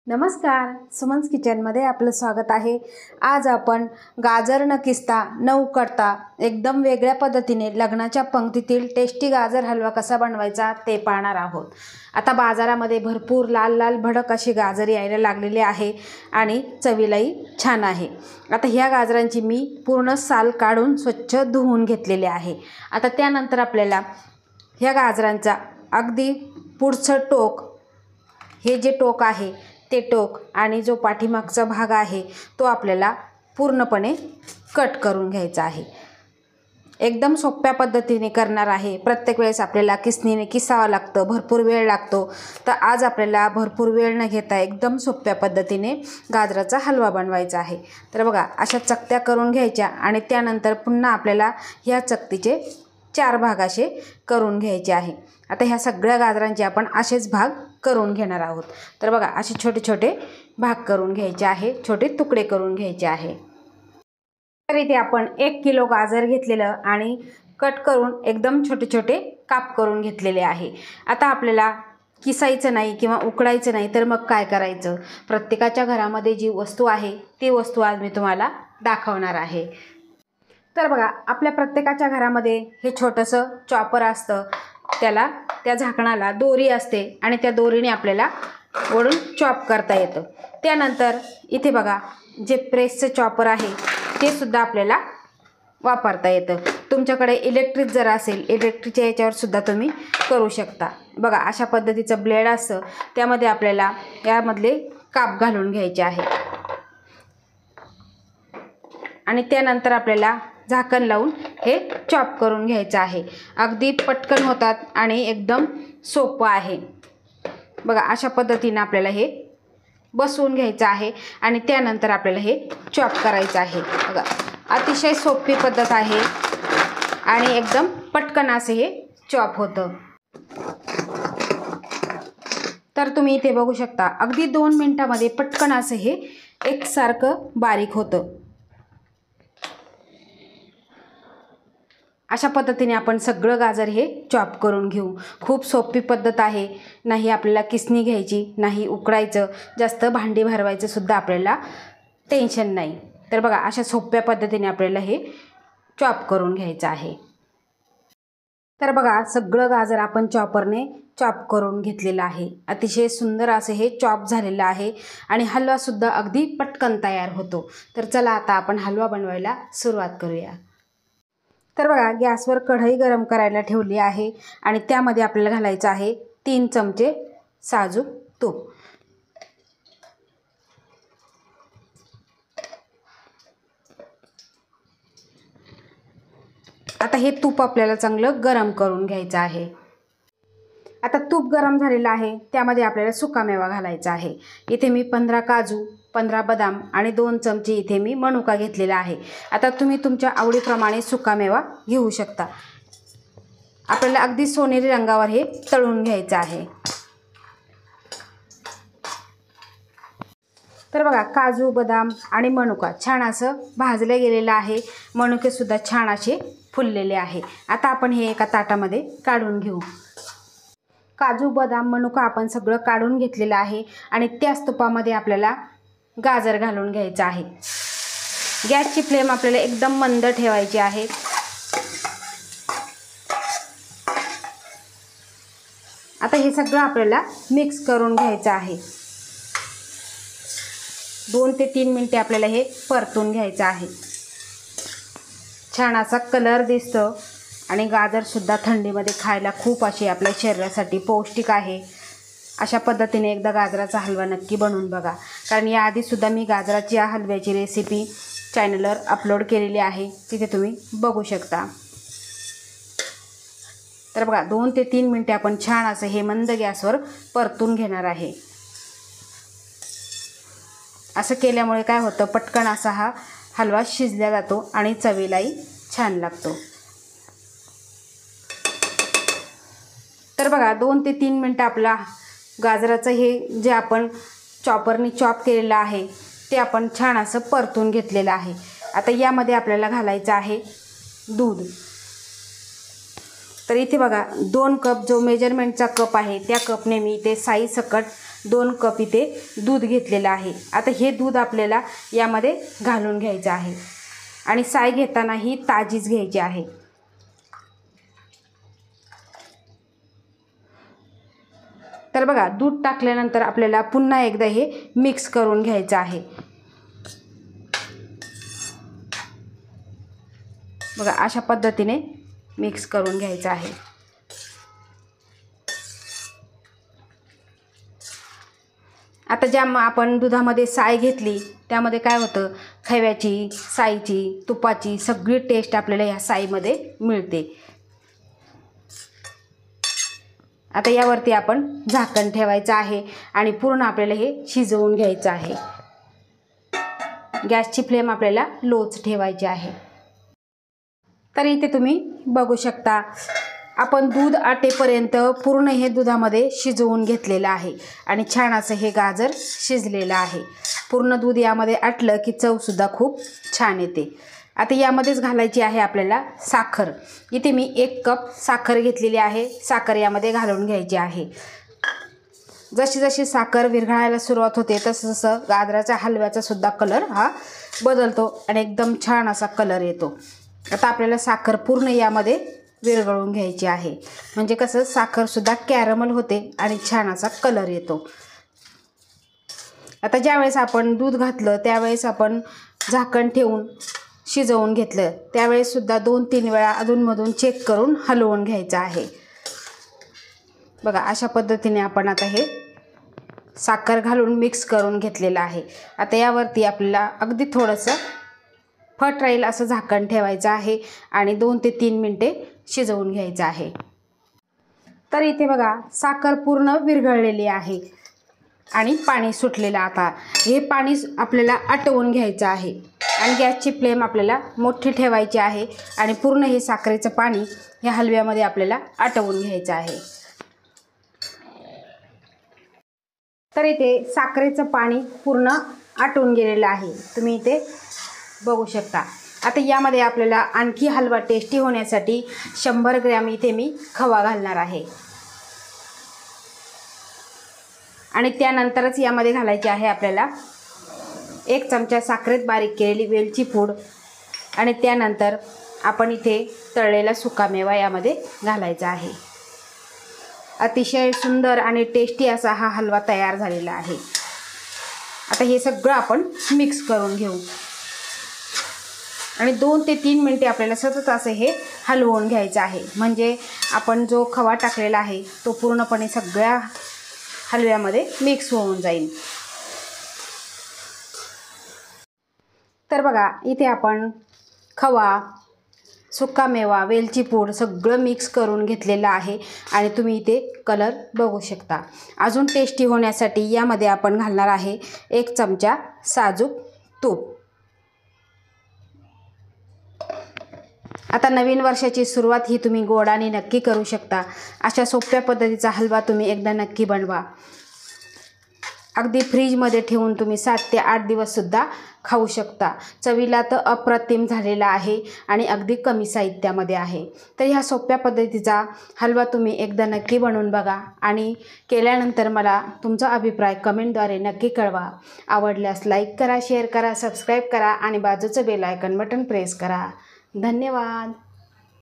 नमस्कार, सुमन्स किचनमध्ये आपलं स्वागत आहे। आज आपण गाजर न किसता न उकडता एकदम वेगळ्या पद्धतीने लग्नाच्या पंक्तीतील टेस्टी गाजर हलवा कसा बनवायचा ते पाहणार आहोत। आता बाजारामध्ये भरपूर लाल लाल भडक अशी गाजर यायला लागलेली आहे आणि चवीलाही छान आहे। आता ह्या गाजरांची मी पूर्ण साल काढून स्वच्छ धुवून घेतलेले आहे। आता त्यानंतर आपल्याला ह्या गाजरांचा अगदी पुढचं टोक, हे जे टोक आहे ते टोक आणि जो पाठीमागचा भाग आहे तो आपल्याला पूर्णपणे कट करून घ्यायचा आहे। एकदम सोप्या पद्धतीने करणार आहे। प्रत्येक वेळेस आपल्याला किसणीने किसावं लागतं, भरपूर वेळ लागतो। तर आज आपल्याला भरपूर वेळ न घेता एकदम सोप्या पद्धतीने गाजराचा हलवा बनवायचा आहे। तर बघा, अशा चकत्या करून घ्यायच्या आणि त्यानंतर पुन्हा आपल्याला ह्या चकतीचे 4 भाग असे करून घ्यायचे आहे। आता ह्या सगळ्या गाजरांचे आपण असेच भाग करून घेणार आहोत। तर बघा, असे छोटे छोटे भाग करून घ्यायचे आहे, छोटे तुकडे करून घ्यायचे आहे। तर इथे आपण 1 किलो गाजर घेतलेलं आणि कट करून एकदम छोटे छोटे काप करून घेतलेले आहे। आता आपल्याला किसायचं नाही किंवा उकडायचं नाही, तर मग काय करायचं? प्रत्येकाच्या घरामध्ये जी वस्तू आहे ती वस्तू आज मी तुम्हाला दाखवणार आहे। तर बघा, आपल्या प्रत्येकाच्या घरामध्ये हे छोटंसं चॉपर असतं, त्या झाकणाला दोरी असते आणि त्या दोरीने आपल्याला ओढून चॉप करता येतं। त्यानंतर इथे बघा, जे प्रेसचं चॉपर आहे ते सुद्धा आपल्याला वापरता येतं। तुमच्याकडे इलेक्ट्रिक जर असेल, इलेक्ट्रिकच्या याच्यावर सुद्धा तुम्ही करू शकता। बघा, अशा पद्धतीचं ब्लेड असतं, त्यामध्ये आपल्याला यामधले काप घालून घ्यायचे आहे आणि त्यानंतर आपल्याला झाकण लावून हे चॉप करून घ्यायचं आहे। अगदी पटकन होतात आणि एकदम सोपं आहे। बघा, अशा पद्धतीने आपल्याला हे बसवून घ्यायचं आहे आणि त्यानंतर आपल्याला हे चॉप करायचं आहे। बघा, अतिशय सोपी पद्धत आहे आणि एकदम पटकन असे हे चॉप होतं। तर तुम्ही इथे बघू शकता, अगदी 2 मिनिटांमध्ये पटकन असं हे एकसारखं बारीक होतं। अशा पद्धतीने आपण सगळं गाजर हे चॉप करून घेऊ। खूप सोपी पद्धत आहे। नाही आपल्याला किसणी घ्यायची, नाही उकडायचं, जास्त भांडी भरवायचं सुद्धा आपल्याला टेन्शन नाही। तर बघा, अशा सोप्या पद्धतीने आपल्याला हे चॉप करून घ्यायचं आहे। तर बघा, सगळं गाजर आपण चॉपरने चॉप करून घेतलेलं आहे। अतिशय सुंदर असं हे चॉप झालेलं आहे आणि हलवा सुद्धा अगदी पटकन तयार होतो। तर चला आता आपण हलवा बनवायला सुरुवात करूया। तर बघा, गॅसवर कढई गरम करायला ठेवली आहे आणि त्यामध्ये आपल्याला घालायचं आहे 3 चमचे साजूक तूप। आता हे तूप आपल्याला चांगलं गरम करून घ्यायचं आहे। आता तूप गरम झालेलं आहे, त्यामध्ये आपल्याला सुकामेवा घालायचा आहे। इथे मी 15 काजू, 15 बदाम आणि 2 चमचे इथे मी मनुका घेतलेला आहे। आता तुम्ही तुमच्या आवडीप्रमाणे सुकामेवा घेऊ शकता। आपल्याला अगदी सोनेरी रंगावर हे तळून घ्यायचं आहे। तर बघा, काजू, बदाम आणि मनुका छान असं भाजले गेलेलं आहे। मनुके सुद्धा छान असे फुललेले आहे। आता आपण हे एका ताटामध्ये काढून घेऊ। काजू, बदाम, मनुका आपण सगळं काढून घेतलेलं आहे आणि त्याच तुपामध्ये आपल्याला गाजर घालून घ्यायचं आहे। गॅसची फ्लेम आपल्याला एकदम मंद ठेवायची आहे। आता हे सगळं आपल्याला मिक्स करून घ्यायचं आहे। 2 ते 3 मिनिटे आपल्याला हे परतून घ्यायचं आहे। छान असा कलर दिसतो आणि गाजर सुद्धा थंडीमध्ये खायला खूप असे आपल्या शरीरासाठी पौष्टिक आहे। अशा पद्धतीने एकदा गाजराचा हलवा नक्की बनवून बघा, कारण याआधी सुद्धा मी गाजराची हलव्याची रेसिपी चॅनलवर अपलोड केलेली आहे, तिथे तुम्ही बघू शकता। तर बघा, 2 ते 3 मिनिटे आपण छान असं हे मंद गॅसवर परतून घेणार आहे। असं केल्यामुळे काय होतं, पटकन असा हा हलवा शिजला जातो आणि चवीलाही छान लागतो। तर बघा, 2 ते 3 मिनिटं आपला गाजराचं हे जे आपण चॉपरने चॉप केलेलं आहे ते आपण छान असं परतून घेतलेलं आहे। आता यामध्ये आपल्याला घालायचं आहे दूध। तर इथे बघा, 2 कप जो मेजरमेंटचा कप आहे त्या कपने मी इथे साई सकट 2 कप इथे दूध घेतलेलं आहे। आता हे दूध आपल्याला यामध्ये घालून घ्यायचं आहे आणि साय घेताना ही ताजीच घ्यायची आहे। तर बघा, दूध टाकल्यानंतर आपल्याला पुन्हा एकदा हे मिक्स करून घ्यायचं आहे। बघा, अशा पद्धतीने मिक्स करून घ्यायचं आहे। आता ज्या आपण दुधामध्ये साय घेतली त्यामध्ये काय होतं, खव्याची, साईची, तुपाची सगळी टेस्ट आपल्याला या साईमध्ये मिळते। आता यावरती आपण झाकण ठेवायचं आहे आणि पूर्ण आपल्याला हे शिजवून घ्यायचं आहे। गॅसची फ्लेम आपल्याला लोच ठेवायची आहे। तर इथे तुम्ही बघू शकता, आपण दूध आटेपर्यंत पूर्ण हे दुधामध्ये शिजवून घेतलेलं आहे आणि छान असं हे गाजर शिजलेलं आहे। पूर्ण दूध यामध्ये आटलं की चवसुद्धा खूप छान येते। आता यामध्येच घालायची आहे आपल्याला साखर। इथे मी 1 कप साखर घेतलेली आहे। साखर यामध्ये घालून घ्यायची आहे। जशी जशी साखर विरघळायला सुरुवात होते तसं तसं गाजराच्या हलव्याचा सुद्धा कलर हा बदलतो आणि एकदम छान असा कलर येतो। आता आपल्याला साखर पूर्ण यामध्ये विरघळून घ्यायची आहे, म्हणजे कसं साखरसुद्धा कॅरमल होते आणि छान असा कलर येतो। आता ज्यावेळेस आपण दूध घातलं त्यावेळेस आपण झाकण ठेवून शिजवून घेतलं, त्यावेळेससुद्धा 2-3 वेळा अधूनमधून चेक करून हलवून घ्यायचं आहे। बघा, अशा पद्धतीने आपण आता हे साखर घालून मिक्स करून घेतलेलं आहे। आता यावरती आपल्याला अगदी थोडंसं फट राहील असं झाकण ठेवायचं आहे आणि 2 ते 3 मिनिटे शिजवून घ्यायचं आहे। तर इथे बघा, साखर पूर्ण विरघळलेली आहे आणि पाणी सुटलेलं। आता हे पाणी आपल्याला आटवून घ्यायचं आहे आणि गॅसची फ्लेम आपल्याला मोठी ठेवायची आहे आणि पूर्ण हे साखरेचं पाणी या हलव्यामध्ये आपल्याला आटवून घ्यायचं आहे। तर इथे साखरेचं पाणी पूर्ण आटून गेलेलं आहे, तुम्ही इथे बघू शकता। आता यामध्ये आपल्याला आणखी हलवा टेस्टी होण्यासाठी 100 ग्रॅम इथे मी खवा घालणार आहे आणि त्यानंतरच यामध्ये घालायची आहे आपल्याला 1 चमचा साखरेत बारीक केलेली वेलची पूड आणि त्यानंतर आपण इथे तळलेला सुकामेवा यामध्ये घालायचा आहे। अतिशय सुंदर आणि टेस्टी असा हा हलवा तयार झालेला आहे। आता हे सगळं आपण मिक्स करून घेऊ आणि 2 ते 3 मिनिटे आपल्याला सतत असं हे हलवून घ्यायचं आहे, म्हणजे आपण जो खवा टाकलेला आहे तो पूर्णपणे सगळ्या हलव्यामध्ये मिक्स होऊन जाईल। तर बघा, इथे आपण खवा, सुकामेवा, वेलची पूड सगळं मिक्स करून घेतलेलं आहे आणि तुम्ही इथे कलर बघू शकता। अजून टेस्टी होण्यासाठी यामध्ये आपण घालणार आहे 1 चमचा साजूक तूप। आता नवीन वर्षाची सुरुवात ही तुम्ही गोडाने नक्की करू शकता। अशा सोप्या पद्धतीचा हलवा तुम्ही एकदा नक्की बनवा। अगदी फ्रीजमध्ये ठेवून तुम्ही 7 ते 8 दिवससुद्धा खाऊ शकता। चवीला तर अप्रतिम झालेला आहे आणि अगदी कमी साहित्यामध्ये आहे। तर ह्या सोप्या पद्धतीचा हलवा तुम्ही एकदा नक्की बनवून बघा आणि केल्यानंतर मला तुमचा अभिप्राय कमेंटद्वारे नक्की कळवा। आवडल्यास लाईक करा, शेअर करा, सबस्क्राईब करा आणि बाजूचं बेल आयकॉन बटन प्रेस करा। धन्यवाद।